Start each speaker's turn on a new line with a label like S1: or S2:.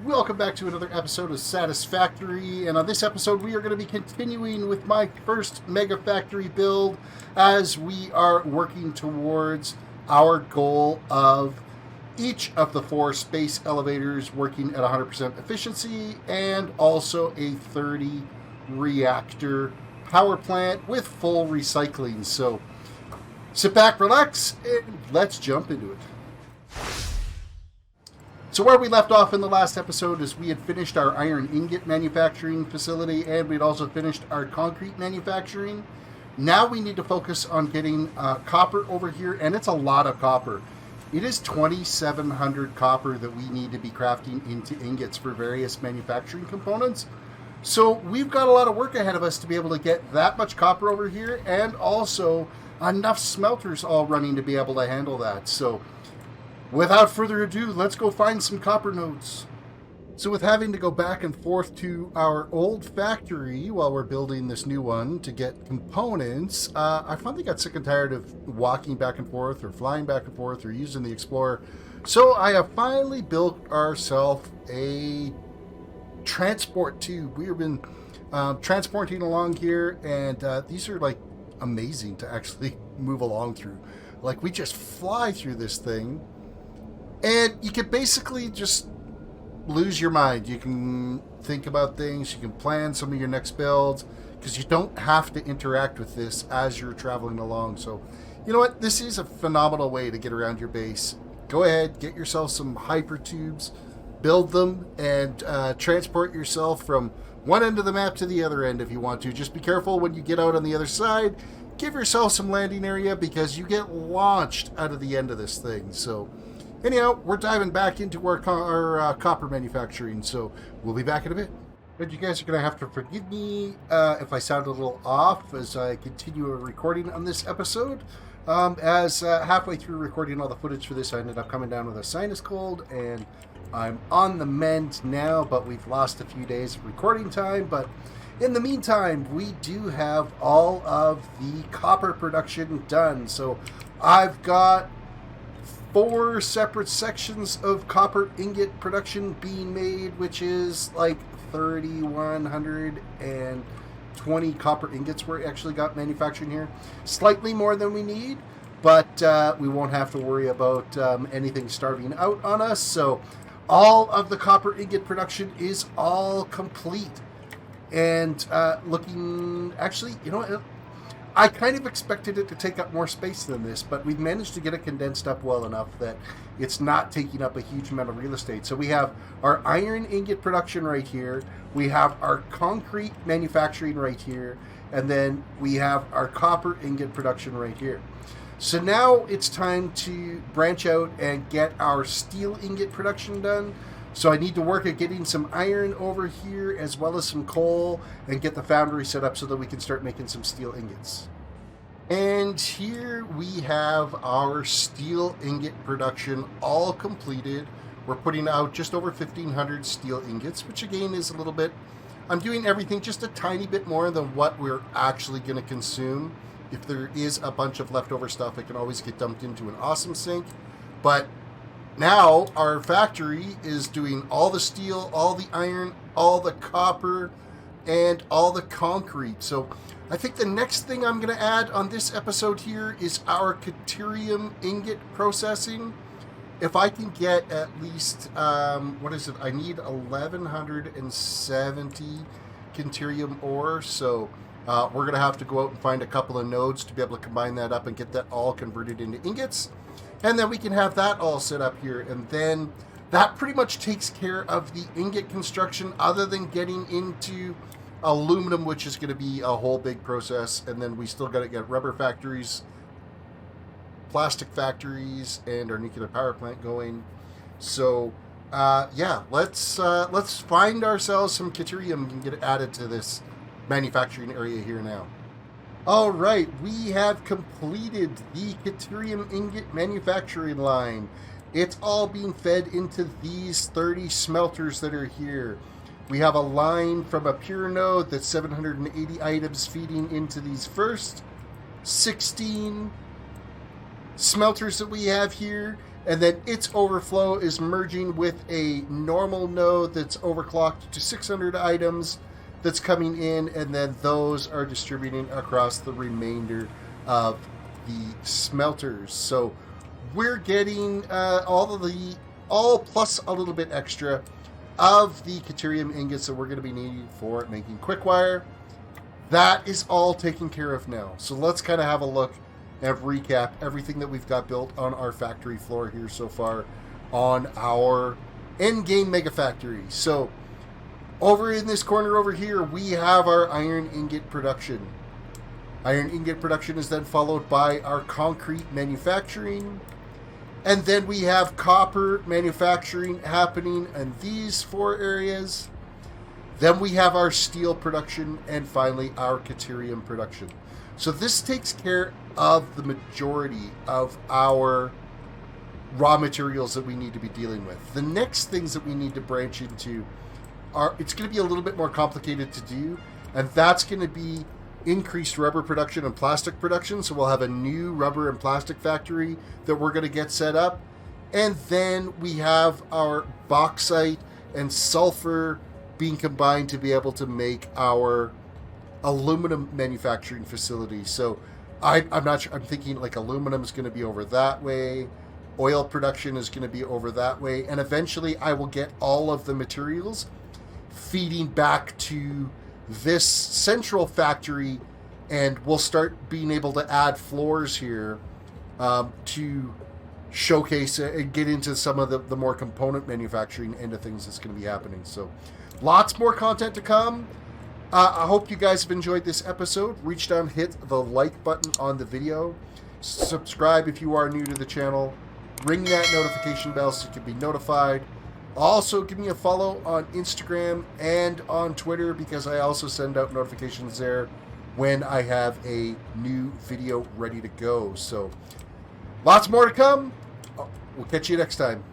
S1: Welcome back to another episode of Satisfactory, and on this episode we are going to be continuing with my first Mega Factory build as we are working towards our goal of each of the 4 space elevators working at 100% efficiency and also a 30 reactor power plant with full recycling. So sit back, relax, and let's jump into it. So where we left off in the last episode is we had finished our iron ingot manufacturing facility and we'd also finished our concrete manufacturing. Now we need to focus on getting copper over here, and it's a lot of copper. It is 2,700 copper that we need to be crafting into ingots for various manufacturing components. So we've got a lot of work ahead of us to be able to get that much copper over here and also enough smelters all running to be able to handle that. So without further ado, let's go find some copper nodes. So with having to go back and forth to our old factory while we're building this new one to get components, I finally got sick and tired of walking back and forth or flying back and forth or using the Explorer. So I have finally built ourselves a transport tube. We have been transporting along here, and these are like amazing to actually move along through. Like, we just fly through this thing. And you can basically just lose your mind. You can think about things. You can plan some of your next builds because you don't have to interact with this as you're traveling along. So, you know what? This is a phenomenal way to get around your base. Go ahead, get yourself some hyper tubes, build them, and transport yourself from one end of the map to the other end if you want to. Just be careful when you get out on the other side. Give yourself some landing area because you get launched out of the end of this thing. So anyhow, we're diving back into our copper manufacturing, so we'll be back in a bit. But you guys are going to have to forgive me if I sound a little off as I continue recording on this episode. As halfway through recording all the footage for this, I ended up coming down with a sinus cold, and I'm on the mend now, but we've lost a few days of recording time. But in the meantime, we do have all of the copper production done. So I've got 4 separate sections of copper ingot production being made, which is like 3,120 copper ingots we actually got manufacturing here. Slightly more than we need, but we won't have to worry about anything starving out on us. So all of the copper ingot production is all complete. And looking, actually, you know what? I kind of expected it to take up more space than this, but we've managed to get it condensed up well enough that it's not taking up a huge amount of real estate. So we have our iron ingot production right here, we have our concrete manufacturing right here, and then we have our copper ingot production right here. So now it's time to branch out and get our steel ingot production done. So I need to work at getting some iron over here as well as some coal and get the foundry set up so that we can start making some steel ingots. And here we have our steel ingot production all completed. We're putting out just over 1,500 steel ingots, which again is a little bit, I'm doing everything just a tiny bit more than what we're actually going to consume. If there is a bunch of leftover stuff, it can always get dumped into an awesome sink. But now our factory is doing all the steel, all the iron, all the copper, and all the concrete. So I think the next thing I'm going to add on this episode here is our Caterium ingot processing. If I can get at least, what is it? I need 1,170 Caterium ore. So we're going to have to go out and find a couple of nodes to be able to combine that up and get that all converted into ingots. And then we can have that all set up here. And then that pretty much takes care of the ingot construction other than getting into aluminum, which is going to be a whole big process. And then we still got to get rubber factories, plastic factories, and our nuclear power plant going. So, yeah, let's find ourselves some Caterium and get it added to this manufacturing area here now. All right, we have completed the Caterium ingot manufacturing line. It's all being fed into these 30 smelters that are here. We have a line from a pure node that's 780 items feeding into these first 16 smelters that we have here. and then its overflow is merging with a normal node that's overclocked to 600 items that's coming in, and then those are distributing across the remainder of the smelters. So we're getting all plus a little bit extra of the Caterium ingots that we're going to be needing for making quick wire. That is all taken care of now. So let's kind of have a look and recap everything that we've got built on our factory floor here so far on our endgame mega factory. So over in this corner over here, we have our iron ingot production. Iron ingot production is then followed by our concrete manufacturing. And then we have copper manufacturing happening in these 4 areas. Then we have our steel production, and finally our Caterium production. So this takes care of the majority of our raw materials that we need to be dealing with. The next things that we need to branch into are, it's going to be a little bit more complicated to do, and that's going to be increased rubber production and plastic production. So we'll have a new rubber and plastic factory that we're going to get set up. And then we have our bauxite and sulfur being combined to be able to make our aluminum manufacturing facility. So I'm not sure, I'm thinking like aluminum is going to be over that way, oil production is going to be over that way, and eventually I will get all of the materials feeding back to this central factory, and we'll start being able to add floors here to showcase and get into some of the more component manufacturing end of things that's going to be happening. So lots more content to come. I hope you guys have enjoyed this episode. Reach down, hit the like button on the video. Subscribe if you are new to the channel. Ring that notification bell so you can be notified. Also, give me a follow on Instagram and on Twitter, because I also send out notifications there when I have a new video ready to go. So, lots more to come. We'll catch you next time.